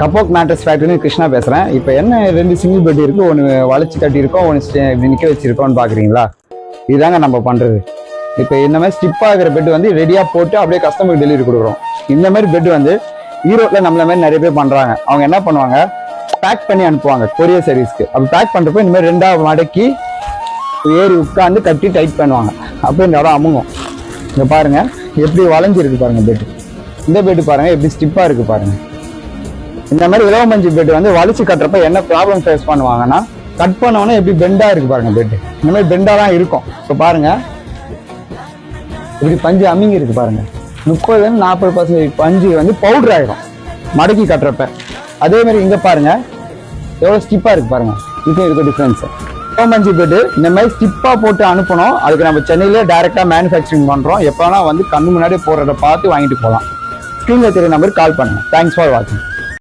கப்போக் mattress factory Krishna பேசுகிறேன். இப்போ என்ன 2 சிங்கிள் பெட் இருக்குது, ஒன்று வளைச்சி கட்டியிருக்கோம், ஒன்று இப்படி நிற்க வச்சிருக்கோம்னு பார்க்குறீங்களா? இதுதாங்க நம்ம பண்ணுறது. இப்போ இந்த மாதிரி ஸ்டிப் ஆகிற பெட் வந்து ரெடியாக போட்டு அப்படியே கஸ்டமருக்கு டெலிவரி கொடுக்குறோம். இந்த மாதிரி பெட் வந்து ஈரோட்டில் நம்மள மாதிரி நிறைய பேர் பண்ணுறாங்க. அவங்க என்ன பண்ணுவாங்க, பேக் பண்ணி அனுப்புவாங்க கொரியர் சர்வீஸ்க்கு. அப்படி பேக் பண்ணுறப்போ இந்த மாதிரி 2ஆக மடக்கி ஏறி உட்காந்து கட்டி டைட் பண்ணுவாங்க. அப்போ இந்த இடம் அமுங்கும். இங்கே பாருங்கள் எப்படி வளைஞ்சிருக்கு பாருங்கள் பெட்டு. இந்த பெட்டு பாருங்கள் எப்படி ஸ்டிப்பாக இருக்குது பாருங்கள். இந்த மாதிரி இலவமஞ்சி பெட் வந்து வலிச்சு கட்டுறப்ப என்ன ப்ராப்ளம் ஃபேஸ் பண்ணுவாங்கன்னா, கட் பண்ணோன்னா எப்படி பெண்டா இருக்கு பாருங்க பெட். இந்த மாதிரி பெண்டா தான் இருக்கும். இப்போ பாருங்க இப்படி பஞ்சு அமிங்கி இருக்கு பாருங்க. 30-40% பஞ்சு வந்து பவுடர் ஆயிடும் மடக்கி கட்டுறப்ப. அதே மாதிரி இங்க பாருங்க எவ்வளவு ஸ்டிப்பா இருக்கு பாருங்க. இதுக்கும் இருக்க டிஃபரன்ஸ். இலவமஞ்சி பெட் இந்த மாதிரி ஸ்டிப்பா போட்டு அனுப்பணும். அதுக்கு நம்ம சென்னையிலே டைரக்டா மேனுஃபேக்சரிங் பண்றோம். எப்போனா வந்து கண்ணு முன்னாடி போடுறத பார்த்து வாங்கிட்டு போகலாம். ஸ்கிரீன்ல தெரிய நம்பருக்கு கால் பண்ணுங்க. தேங்க்ஸ் ஃபார் வாட்சிங்.